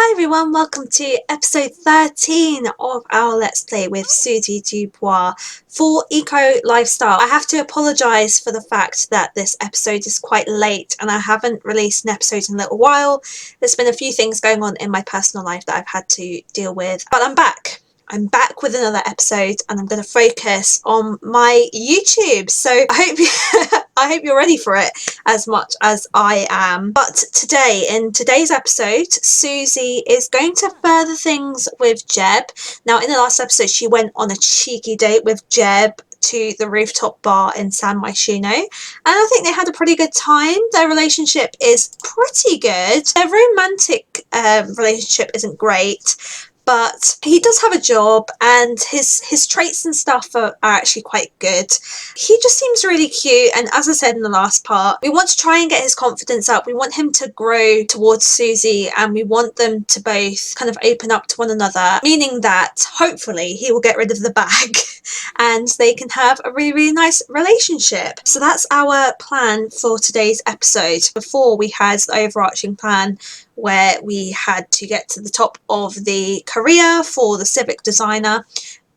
Hi everyone, welcome to episode 13 of our Let's Play with Susie Dubois for Eco Lifestyle. I have to apologise for the fact that this episode is quite late and I haven't released an episode in a little while. There's been a few things going on in my personal life that I've had to deal with, but I'm back. I'm back with another episode and I'm going to focus on my YouTube. So I hope you're ready for it as much as I am. But today, in today's episode, Susie is going to further things with Jeb. Now, in the last episode, she went on a cheeky date with Jeb to the rooftop bar in San Myshuno, and I think they had a pretty good time. Their relationship is pretty good. Their romantic relationship isn't great, but he does have a job and his traits and stuff are actually quite good. He just seems really cute, and as I said in the last part, we want to try and get his confidence up. We want him to grow towards Susie and we want them to both kind of open up to one another, meaning that hopefully he will get rid of the bag and they can have a really, really nice relationship. So that's our plan for today's episode. Before, we had the overarching plan where we had to get to the top of the career for the civic designer,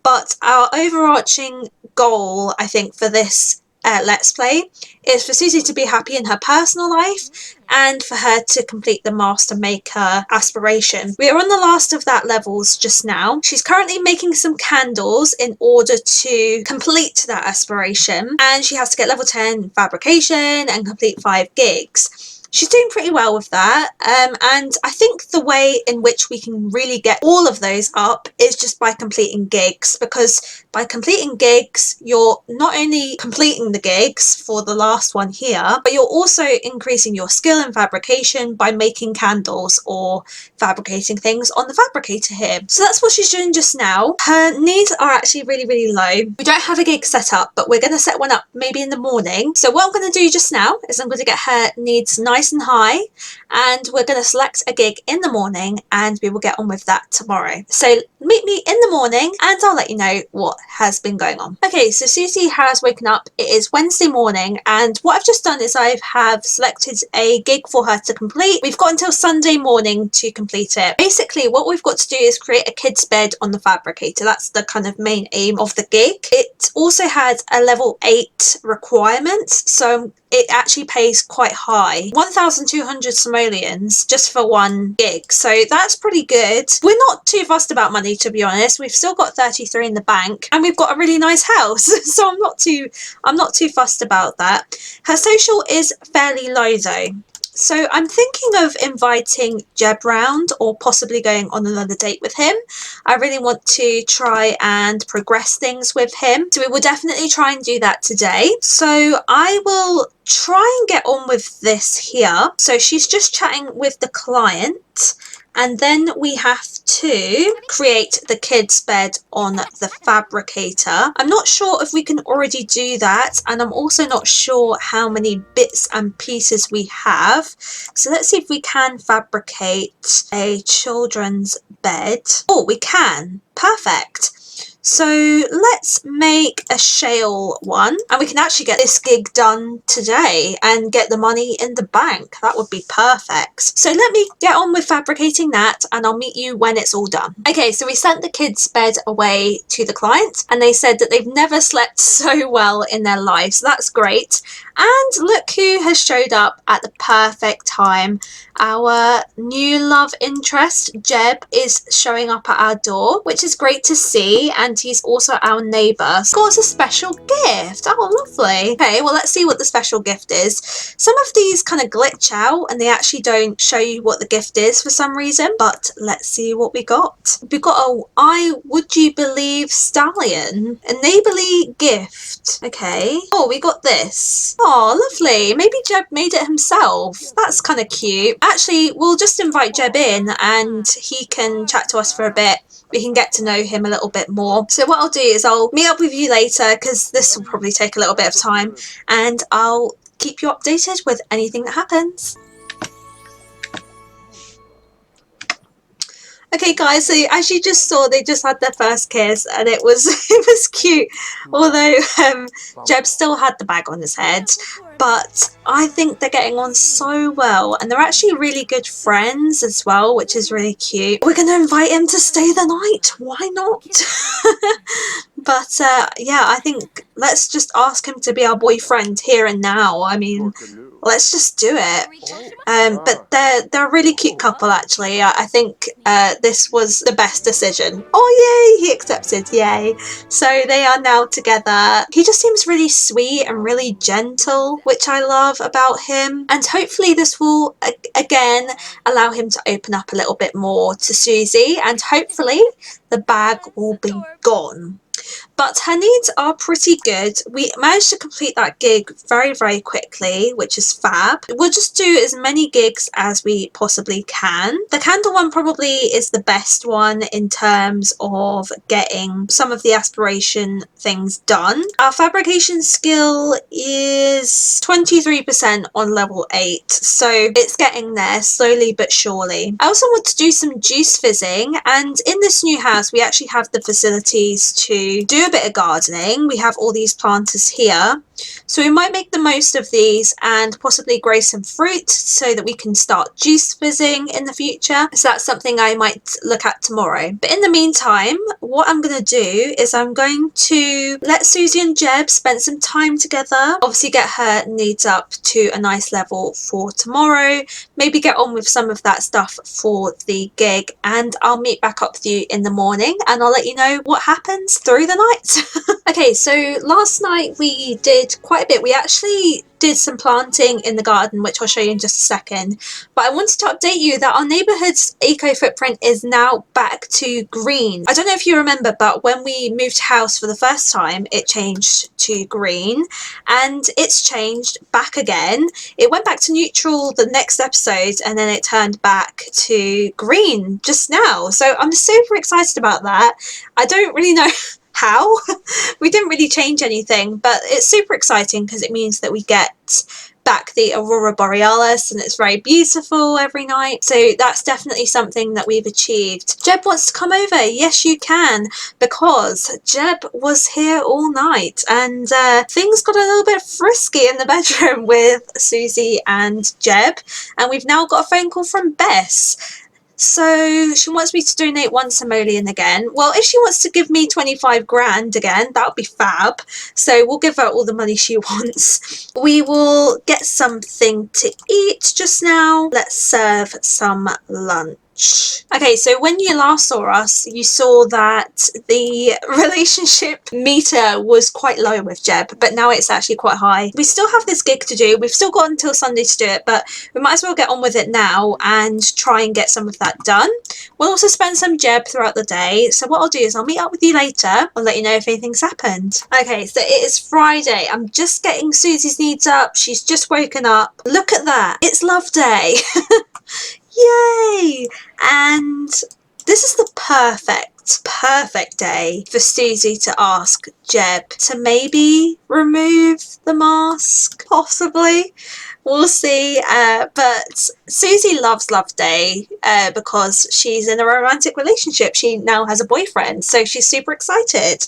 but our overarching goal, I think, for this Let's Play is for Susie to be happy in her personal life and for her to complete the Master Maker aspiration. We are on the last of that levels just now. She's currently making some candles in order to complete that aspiration, and she has to get level 10 in fabrication and complete 5 gigs. She's doing pretty well with that, and I think the way in which we can really get all of those up is just by completing gigs, because by completing gigs, you're not only completing the gigs for the last one here, but you're also increasing your skill in fabrication by making candles or fabricating things on the fabricator here. So that's what she's doing just now. Her needs are actually really, really low. We don't have a gig set up, but we're going to set one up maybe in the morning. So what I'm going to do just now is I'm going to get her needs nice and high, and we're going to select a gig in the morning and we will get on with that tomorrow. So meet me in the morning and I'll let you know what has been going on. Okay, so Susie has woken up. It is Wednesday morning, and what I've just done is I have selected a gig for her to complete. We've got until Sunday morning to complete it. Basically, what we've got to do is create a kid's bed on the fabricator. That's the kind of main aim of the gig. It also had a level 8 requirement, so it actually pays quite high. 1,200 simoleons just for one gig. So that's pretty good. We're not too fussed about money, to be honest. We've still got 33 in the bank and we've got a really nice house. So I'm not too fussed about that. Her social is fairly low though. So I'm thinking of inviting Jeb round or possibly going on another date with him. I really want to try and progress things with him. So we will definitely try and do that today. So I will try and get on with this here. So she's just chatting with the client, and then we have to create the kids' bed on the fabricator. I'm not sure if we can already do that, and I'm also not sure how many bits and pieces we have. So let's see if we can fabricate a children's bed. Oh, we can. Perfect. So let's make a shale one, and we can actually get this gig done today and get the money in the bank. That would be perfect. So let me get on with fabricating that and I'll meet you when it's all done. Okay, so we sent the kids' bed away to the client and they said that they've never slept so well in their lives. So that's great. And look who has showed up at the perfect time. Our new love interest, Jeb, is showing up at our door, which is great to see, and he's also our neighbour. Got us a special gift. Oh, lovely. Okay, well, let's see what the special gift is. Some of these kind of glitch out and they actually don't show you what the gift is for some reason, but let's see what we got. We've got a I Would You Believe Stallion, a neighbourly gift. Okay. Oh, we got this. Oh, lovely. Maybe Jeb made it himself. That's kind of cute. Actually, we'll just invite Jeb in and he can chat to us for a bit. We can get to know him a little bit more. So what I'll do is I'll meet up with you later, because this will probably take a little bit of time, and I'll keep you updated with anything that happens. Okay guys, so as you just saw, they just had their first kiss and it was cute. Although Jeb still had the bag on his head. but I think they're getting on so well, and they're actually really good friends as well, which is really cute. We're gonna invite him to stay the night, why not? But yeah, I think let's just ask him to be our boyfriend here and now. I mean, let's just do it. But they're a really cute couple, actually. I think this was the best decision. Oh yay, he accepted, yay. So they are now together. He just seems really sweet and really gentle, which I love about him. And hopefully this will again allow him to open up a little bit more to Susie, and hopefully the bag will be gone. But her needs are pretty good. We managed to complete that gig very, very quickly, which is fab. We'll just do as many gigs as we possibly can. The candle one probably is the best one in terms of getting some of the aspiration things done. Our fabrication skill is 23% on level 8, so it's getting there slowly but surely. I also want to do some juice fizzing, and in this new house we actually have the facilities to do a bit of gardening. We have all these planters here, so we might make the most of these and possibly grow some fruit so that we can start juice fizzing in the future. So that's something I might look at tomorrow. But in the meantime, what I'm going to do is I'm going to let Susie and Jeb spend some time together, obviously get her needs up to a nice level for tomorrow, maybe get on with some of that stuff for the gig, and I'll meet back up with you in the morning and I'll let you know what happens through the night. Okay, so last night we did quite a bit. We actually did some planting in the garden, which I'll show you in just a second. But I wanted to update you that our neighbourhood's eco footprint is now back to green. I don't know if you remember, but when we moved house for the first time, it changed to green, and it's changed back again. It went back to neutral the next episode, and then it turned back to green just now. So I'm super excited about that. I don't really know how. We didn't really change anything, but it's super exciting because it means that we get back the aurora borealis and it's very beautiful every night. So that's definitely something that we've achieved. Jeb wants to come over. Yes, you can, because Jeb was here all night and things got a little bit frisky in the bedroom with Susie and Jeb, and we've now got a phone call from Bess. So she wants me to donate one simoleon again. Well, if she wants to give me 25 grand again, that would be fab. So we'll give her all the money she wants. We will get something to eat just now. Let's serve some lunch. Okay, so when you last saw us, you saw that the relationship meter was quite low with Jeb, but now it's actually quite high. We still have this gig to do. We've still got until Sunday to do it, but we might as well get on with it now and try and get some of that done. We'll also spend some Jeb throughout the day, so what I'll do is I'll meet up with you later. I'll let you know if anything's happened. Okay, so it is Friday. I'm just getting Susie's needs up. She's just woken up. Look at that. It's love day. Yay! And this is the perfect day for Susie to ask Jeb to maybe remove the mask, possibly. We'll see, but Susie loves Love Day because she's in a romantic relationship. She now has a boyfriend, so she's super excited.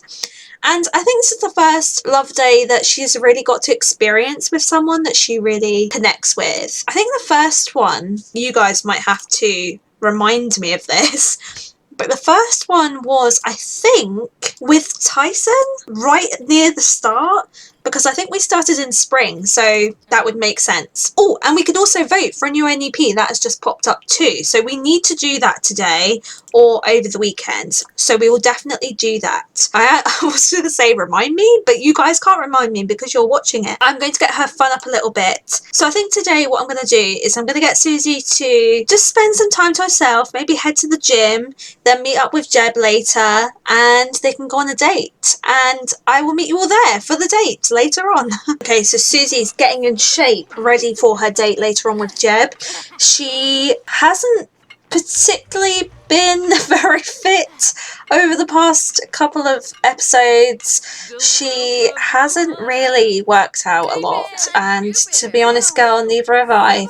And I think this is the first love day that she's really got to experience with someone that she really connects with. I think the first one, you guys might have to remind me of this, but the first one was, I think, with Tyson right near the start, because I think we started in spring, so that would make sense. Oh, and we could also vote for a new N.A.P. that has just popped up too, so we need to do that today or over the weekend, so we will definitely do that. I was going to say remind me, but you guys can't remind me because you're watching it. I'm going to get her fun up a little bit. So I think today what I'm going to do is I'm going to get Susie to just spend some time to herself, maybe head to the gym, then meet up with Jeb later, and they can go on a date, and I will meet you all there for the date later on. Okay, so Susie's getting in shape, ready for her date later on with Jeb. She hasn't particularly been very fit over the past couple of episodes. She hasn't really worked out a lot, and to be honest, girl, neither have I.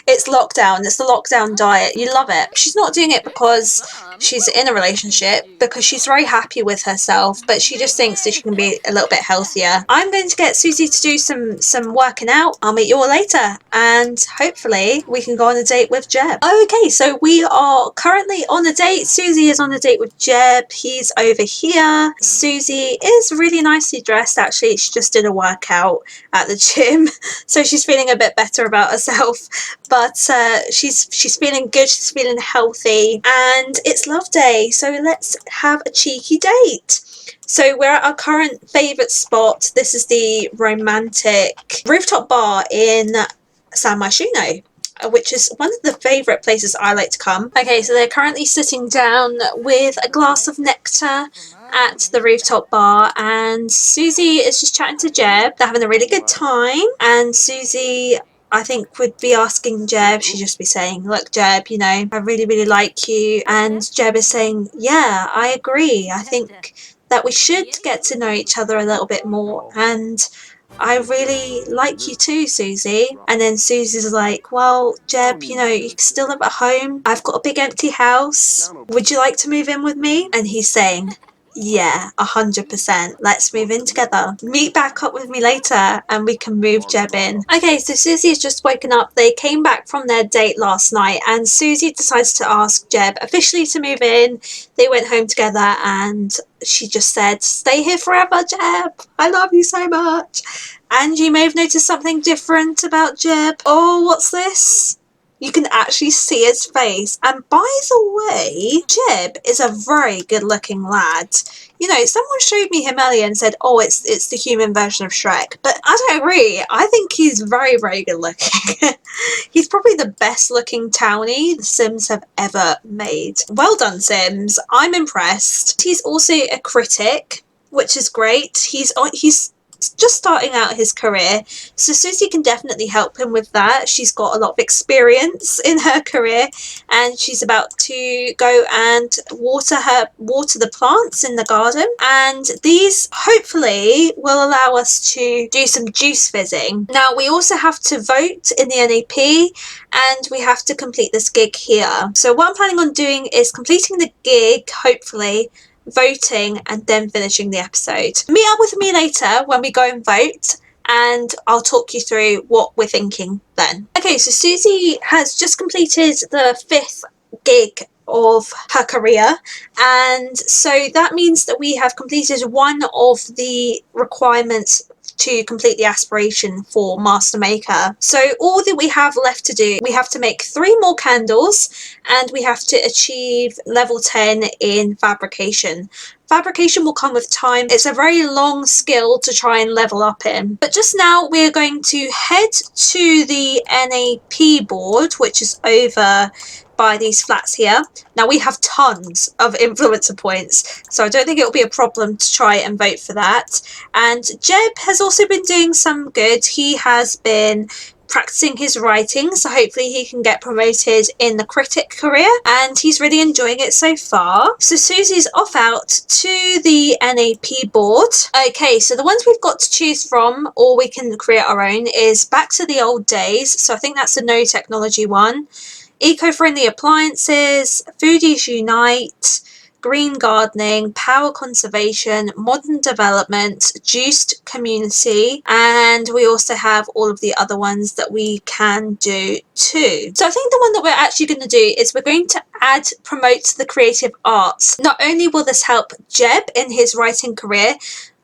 It's lockdown. It's the lockdown diet. You love it. She's not doing it because she's in a relationship, because she's very happy with herself, but she just thinks that she can be a little bit healthier. I'm going to get Susie to do some working out. I'll meet you all later, and hopefully we can go on a date with Jeb. Okay, so we are currently on a date. Susie is on a date with Jeb. He's over here. Susie is really nicely dressed, actually. She just did a workout at the gym, so she's feeling a bit better about herself. But she's feeling good, she's feeling healthy, and it's love day, so let's have a cheeky date. So we're at our current favourite spot. This is the romantic rooftop bar in San Myshuno, which is one of the favourite places I like to come. Okay, so they're currently sitting down with a glass of nectar at the rooftop bar, and Susie is just chatting to Jeb. They're having a really good time, and Susie, I think, would be asking Jeb, she'd just be saying, look Jeb, you know, I really, really like you. And Jeb is saying, yeah, I agree. I think that we should get to know each other a little bit more, and I really like you too, Susie. And then Susie's like, well, Jeb, you know, you can still live at home. I've got a big empty house. Would you like to move in with me? And he's saying, yeah, 100%. Let's move in together. Meet back up with me later and we can move Jeb in. Okay, so Susie's just woken up. They came back from their date last night, and Susie decides to ask Jeb officially to move in. They went home together, and she just said, stay here forever, Jeb. I love you so much. And you may have noticed something different about Jeb. Oh, what's this? You can actually see his face. And by the way, Jeb is a very good looking lad. You know, someone showed me him earlier and said, oh, it's the human version of Shrek. But I don't agree. I think he's very, very good looking. He's probably the best looking townie the Sims have ever made. Well done, Sims. I'm impressed. He's also a critic, which is great. He's just starting out his career, so Susie can definitely help him with that. She's got a lot of experience in her career, and she's about to go and water the plants in the garden, and these hopefully will allow us to do some juice fizzing. Now we also have to vote in the N.A.P, and we have to complete this gig here. So what I'm planning on doing is completing the gig, hopefully, voting, and then finishing the episode. Meet up with me later when we go and vote, and I'll talk you through what we're thinking then. Okay, so Susie has just completed the 5th gig of her career, and so that means that we have completed one of the requirements to complete the aspiration for Master Maker. So all that we have left to do, we have to make 3 more candles, and we have to achieve level 10 in fabrication. Fabrication will come with time. It's a very long skill to try and level up in. But just now we're going to head to the N.A.P board, which is over by these flats here. Now we have tons of influencer points, so I don't think it'll be a problem to try and vote for that. And Jeb has also been doing some good. He has been practicing his writing, so hopefully he can get promoted in the critic career, and he's really enjoying it so far. So Susie's off out to the N.A.P board. Okay, so the ones we've got to choose from, or we can create our own, is Back to the Old Days. So I think that's the no technology one. Eco-friendly appliances, Foodies Unite, green gardening, power conservation, modern development, juiced community, and we also have all of the other ones that we can do too. So I think the one that we're actually going to do is we're going to promote the creative arts. Not only will this help Jeb in his writing career,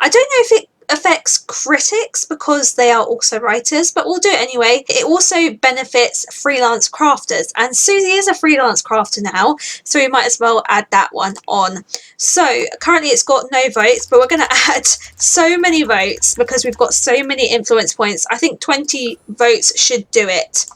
I don't know if it affects critics because they are also writers, but we'll do it anyway. It also benefits freelance crafters, and Susie is a freelance crafter now, so we might as well add that one on. So currently it's got no votes, but we're going to add so many votes because we've got so many influence points. I think 20 votes should do it.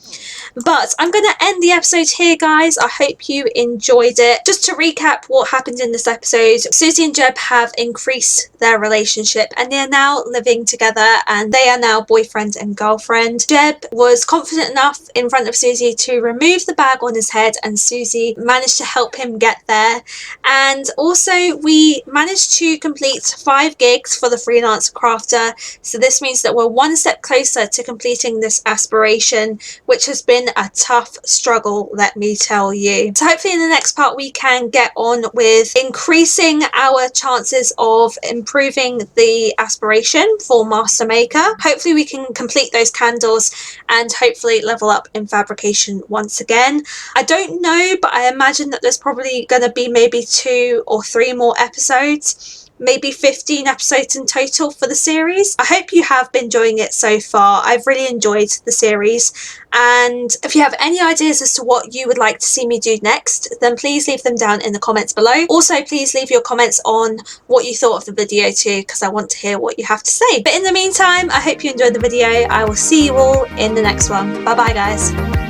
But I'm going to end the episode here, guys. I hope you enjoyed it. Just to recap what happened in this episode, Susie and Jeb have increased their relationship, and they're now now living together and they are now boyfriend and girlfriend. Jeb was confident enough in front of Susie to remove the bag on his head, and Susie managed to help him get there. And also we managed to complete 5 gigs for the Freelance Crafter, so this means that we're one step closer to completing this aspiration, which has been a tough struggle, let me tell you. So hopefully in the next part we can get on with increasing our chances of improving the aspiration for Master Maker. Hopefully we can complete those candles and hopefully level up in fabrication once again. I don't know, but I imagine that there's probably going to be maybe 2 or 3 more episodes. Maybe 15 episodes in total for the series. I hope you have been enjoying it so far. I've really enjoyed the series, and if you have any ideas as to what you would like to see me do next, then please leave them down in the comments below. Also, please leave your comments on what you thought of the video too, because I want to hear what you have to say. But in the meantime, I hope you enjoyed the video. I will see you all in the next one. Bye bye guys.